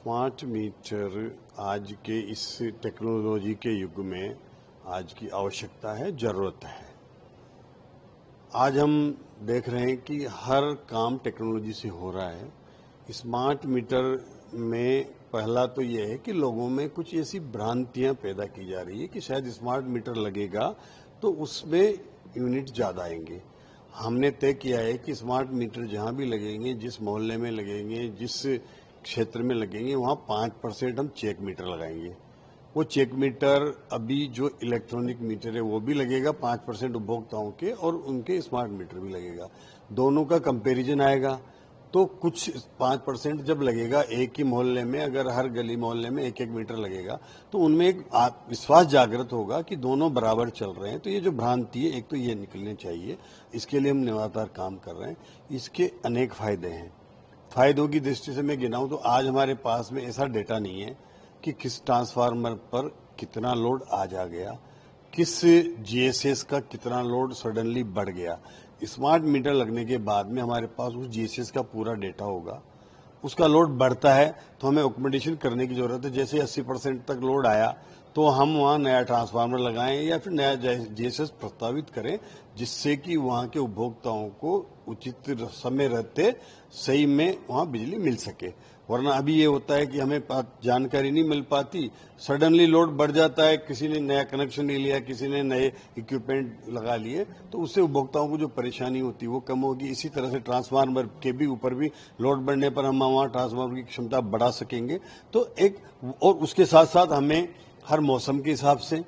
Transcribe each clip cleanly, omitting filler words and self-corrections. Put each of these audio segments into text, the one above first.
Smart meter आज के इस टेक्नोलॉजी के युग में आज की आवश्यकता है, जरूरत है। आज हम देख रहे हैं कि हर काम टेक्नोलॉजी से हो रहा है। स्मार्ट मीटर में पहला तो ये है कि लोगों में कुछ ऐसी भ्रांतियां पैदा की जा रही है कि शायद स्मार्ट मीटर लगेगा तो उसमें यूनिट ज़्यादा आएंगे। हमने तय किया है कि स्मार्ट मीटर जहां भी लगेंगे, जिस मोहल्ले में लगेंगे, जिस क्षेत्र में लगेंगे, वहां 5% हम चेक मीटर लगाएंगे। वो चेक मीटर अभी जो इलेक्ट्रॉनिक मीटर है वो भी लगेगा 5% उपभोक्ताओं के, और उनके स्मार्ट मीटर भी लगेगा। दोनों का कंपैरिजन आएगा तो कुछ 5% जब लगेगा एक ही मोहल्ले में, अगर हर गली मोहल्ले में एक एक मीटर लगेगा तो उनमें एक विश्वास जागृत होगा कि दोनों बराबर चल रहे हैं। तो ये जो भ्रांति है, एक तो ये निकलनी चाहिए। इसके लिए हम लगातार काम कर रहे हैं। इसके अनेक फायदे हैं। फायदों की दृष्टि से मैं गिनाऊं तो आज हमारे पास में ऐसा डेटा नहीं है कि किस ट्रांसफार्मर पर कितना लोड आज आ गया, किस जीएसएस का कितना लोड सडनली बढ़ गया। स्मार्ट मीटर लगने के बाद में हमारे पास उस जीएसएस का पूरा डेटा होगा। उसका लोड बढ़ता है तो हमें ऑक्यूमेडेशन करने की जरूरत है। जैसे 80% तक लोड आया तो हम वहां नया ट्रांसफार्मर लगाएं या फिर नया जीएसएस प्रस्तावित करें, जिससे कि वहां के उपभोक्ताओं को उचित समय रहते सही में वहां बिजली मिल सके। वरना अभी ये होता है कि हमें जानकारी नहीं मिल पाती, सडनली लोड बढ़ जाता है, किसी ने नया कनेक्शन नहीं लिया, किसी ने नए इक्विपमेंट लगा लिए, तो उससे उपभोक्ताओं को जो परेशानी होती है वो कम होगी। इसी तरह से ट्रांसफार्मर के भी ऊपर भी लोड बढ़ने पर हम वहाँ ट्रांसफार्मर की क्षमता बढ़ा सकेंगे। तो एक, और उसके साथ साथ हमें हर मौसम के हिसाब से,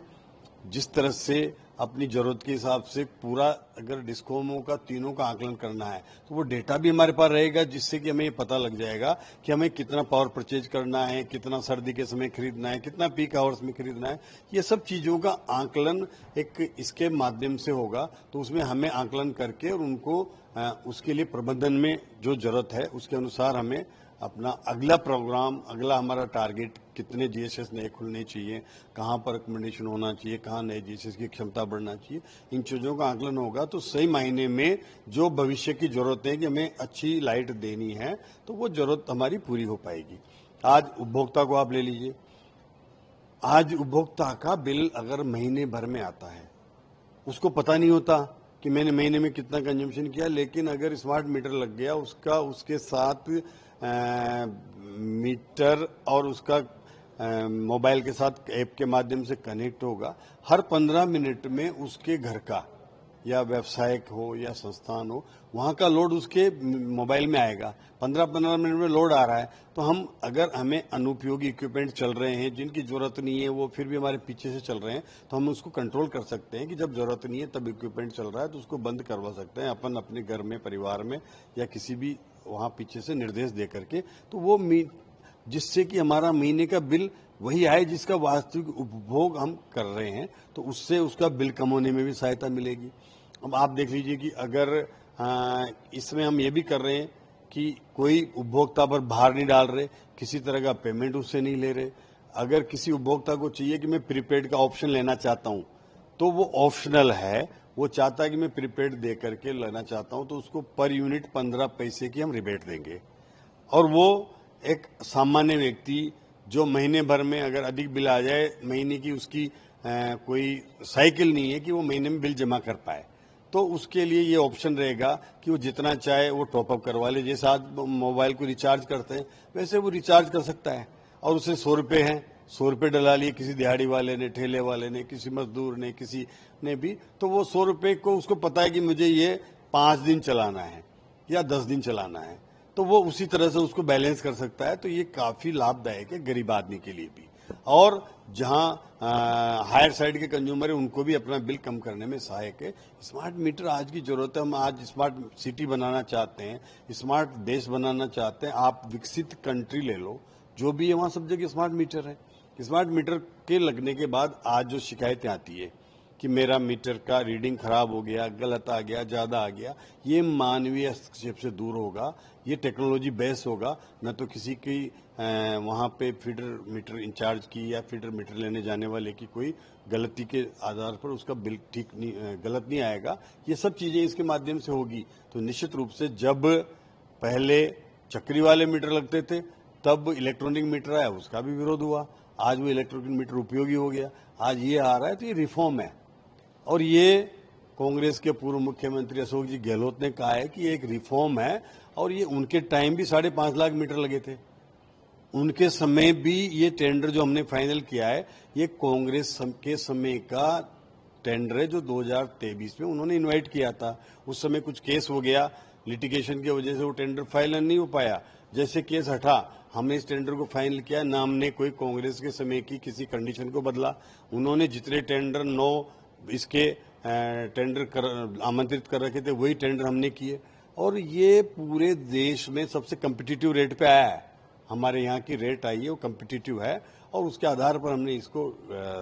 जिस तरह से अपनी जरूरत के हिसाब से पूरा, अगर डिस्कोमों का तीनों का आकलन करना है तो वो डेटा भी हमारे पास रहेगा, जिससे कि हमें ये पता लग जाएगा कि हमें कितना पावर परचेज करना है, कितना सर्दी के समय खरीदना है, कितना पीक आवर्स में खरीदना है। ये सब चीजों का आकलन एक इसके माध्यम से होगा। तो उसमें हमें आकलन करके और उनको उसके लिए प्रबंधन में जो जरूरत है उसके अनुसार हमें अपना अगला प्रोग्राम, अगला हमारा टारगेट, कितने जीएसएस नए खुलने चाहिए, कहाँ पर रिकमेंडेशन होना चाहिए, कहाँ नए जीएसएस की क्षमता बढ़ना चाहिए, इन चीज़ों का आकलन होगा। तो सही मायने में जो भविष्य की जरूरत है कि हमें अच्छी लाइट देनी है, तो वो जरूरत हमारी पूरी हो पाएगी। आज उपभोक्ता को आप ले लीजिए। आज उपभोक्ता का बिल अगर महीने भर में आता है, उसको पता नहीं होता कि मैंने महीने में कितना कंजम्पशन किया, लेकिन अगर स्मार्ट मीटर लग गया, उसका उसके साथ मीटर और उसका मोबाइल के साथ ऐप के माध्यम से कनेक्ट होगा। हर 15 मिनट में उसके घर का, या व्यवसायिक हो या संस्थान हो, वहां का लोड उसके मोबाइल में आएगा। 15-15 मिनट में लोड आ रहा है तो हम, अगर हमें अनुपयोगी इक्विपमेंट चल रहे हैं जिनकी जरूरत नहीं है, वो फिर भी हमारे पीछे से चल रहे हैं, तो हम उसको कंट्रोल कर सकते हैं कि जब जरूरत नहीं है तब इक्विपमेंट चल रहा है तो उसको बंद करवा सकते हैं अपन अपने घर में, परिवार में, या किसी भी वहां पीछे से निर्देश दे करके। तो वो जिससे कि हमारा महीने का बिल वही आए जिसका वास्तविक उपभोग हम कर रहे हैं, तो उससे उसका बिल कम होने में भी सहायता मिलेगी। अब आप देख लीजिए कि अगर इसमें हम ये भी कर रहे हैं कि कोई उपभोक्ता पर भार नहीं डाल रहे, किसी तरह का पेमेंट उससे नहीं ले रहे। अगर किसी उपभोक्ता को चाहिए कि मैं प्रीपेड का ऑप्शन लेना चाहता हूं, तो वो ऑप्शनल है। वो चाहता है कि मैं प्रीपेड दे करके लेना चाहता हूं, तो उसको पर यूनिट 15 पैसे की हम रिबेट देंगे। और वो एक सामान्य व्यक्ति जो महीने भर में अगर अधिक बिल आ जाए, महीने की उसकी कोई साइकिल नहीं है कि वो महीने में बिल जमा कर पाए, तो उसके लिए ये ऑप्शन रहेगा कि वो जितना चाहे वो टॉपअप करवा ले। जैसे आज मोबाइल को रिचार्ज करते हैं वैसे वो रिचार्ज कर सकता है। और उसे 100 रुपये हैं, 100 रुपये डला लिए किसी दिहाड़ी वाले ने, ठेले वाले ने, किसी मजदूर ने, किसी ने भी, तो वो 100 रुपये को उसको पता है कि मुझे ये 5 दिन चलाना है या 10 दिन चलाना है, तो वो उसी तरह से उसको बैलेंस कर सकता है। तो ये काफी लाभदायक है गरीब आदमी के लिए भी। और जहां हायर साइड के कंज्यूमर है उनको भी अपना बिल कम करने में सहायक है। स्मार्ट मीटर आज की जरूरत है। हम आज स्मार्ट सिटी बनाना चाहते हैं, स्मार्ट देश बनाना चाहते हैं। आप विकसित कंट्री ले लो, जो भी है वहां सब जगह स्मार्ट मीटर है। स्मार्ट मीटर के लगने के बाद आज जो शिकायतें आती है कि मेरा मीटर का रीडिंग खराब हो गया, गलत आ गया, ज्यादा आ गया, ये मानवीय हस्तक्षेप से दूर होगा। ये टेक्नोलॉजी बेस होगा, न तो किसी की वहां पे फीडर मीटर इंचार्ज की या फीडर मीटर लेने जाने वाले की कोई गलती के आधार पर उसका बिल ठीक नहीं, गलत नहीं आएगा। ये सब चीजें इसके माध्यम से होगी। तो निश्चित रूप से जब पहले चक्री वाले मीटर लगते थे तब इलेक्ट्रॉनिक मीटर आया, उसका भी विरोध हुआ। आज वो इलेक्ट्रॉनिक मीटर उपयोगी हो गया, आज ये आ रहा है, तो ये रिफॉर्म है। और ये कांग्रेस के पूर्व मुख्यमंत्री अशोक जी गहलोत ने कहा है कि ये एक रिफॉर्म है, और ये उनके टाइम भी 5.5 लाख मीटर लगे थे, उनके समय भी ये टेंडर जो हमने फाइनल किया है, ये कांग्रेस के समय का टेंडर है जो 2023 में उन्होंने इनवाइट किया था। उस समय कुछ केस हो गया, लिटिगेशन की वजह से वो टेंडर फाइनल नहीं हो पाया। जैसे केस हटा, हमने इस टेंडर को फाइनल किया, ना हमने कोई कांग्रेस के समय की किसी कंडीशन को बदला। उन्होंने जितने टेंडर 9 इसके टेंडर आमंत्रित कर रखे थे, वही टेंडर हमने किए, और ये पूरे देश में सबसे कम्पिटिटिव रेट पे आया है। हमारे यहाँ की रेट आई है वो कम्पिटिटिव है, और उसके आधार पर हमने इसको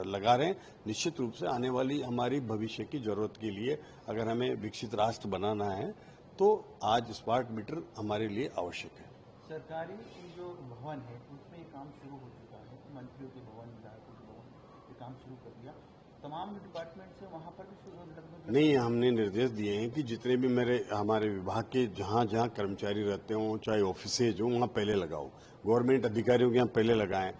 लगा रहे हैं। निश्चित रूप से आने वाली हमारी भविष्य की जरूरत के लिए अगर हमें विकसित राष्ट्र बनाना है तो आज स्मार्ट मीटर हमारे लिए आवश्यक है। सरकारी जो भवन है उसमें ये काम शुरू हो चुका है, मंत्रियों के भवन, विधायकों के भवन, ये काम शुरू कर दिया। तमाम डिपार्टमेंट से वहाँ पर भी शुरू लगभग नहीं, हमने निर्देश दिए हैं कि जितने भी हमारे विभाग के जहाँ जहाँ कर्मचारी रहते हों, चाहे ऑफिसेज हो, वहाँ पहले लगाओ। गवर्नमेंट अधिकारियों के यहाँ पहले लगाएं,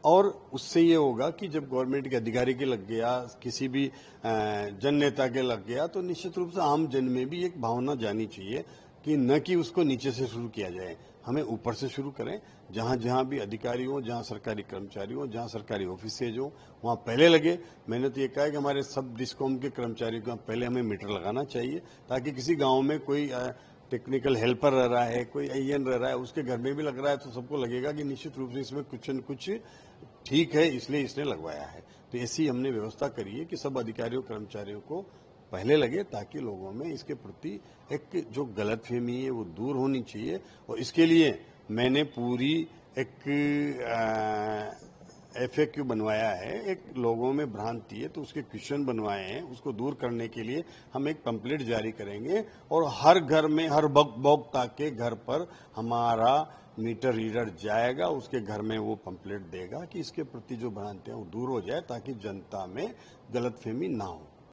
और उससे ये होगा कि जब गवर्नमेंट के अधिकारी के लग गया, किसी भी जन नेता के लग गया, तो निश्चित रूप से आम जन में भी एक भावना जानी चाहिए कि न कि उसको नीचे से शुरू किया जाए, हमें ऊपर से शुरू करें। जहां जहां भी अधिकारी हो, जहां सरकारी कर्मचारी हो, जहां सरकारी ऑफिसेज हो, वहां पहले लगे। मैंने तो ये कहा है कि हमारे सब डिस्कॉम के कर्मचारियों का पहले हमें मीटर लगाना चाहिए, ताकि किसी गांव में कोई टेक्निकल हेल्पर रह रहा है, कोई AN रह रहा है, उसके घर में भी लग रहा है, तो सबको लगेगा कि निश्चित रूप से इसमें कुछ न कुछ ठीक है, इसलिए इसने लगवाया है। तो ऐसी हमने व्यवस्था करी है कि सब अधिकारियों कर्मचारियों को पहले लगे, ताकि लोगों में इसके प्रति एक जो गलतफहमी है वो दूर होनी चाहिए। और इसके लिए मैंने पूरी एक FAQ बनवाया है। एक लोगों में भ्रांति है तो उसके क्वेश्चन बनवाए हैं, उसको दूर करने के लिए हम एक पंपलेट जारी करेंगे, और हर घर में, हर उपभोक्ता के घर पर हमारा मीटर रीडर जाएगा, उसके घर में वो पंपलेट देगा कि इसके प्रति जो भ्रांतियां वो दूर हो जाए, ताकि जनता में गलतफहमी ना हो।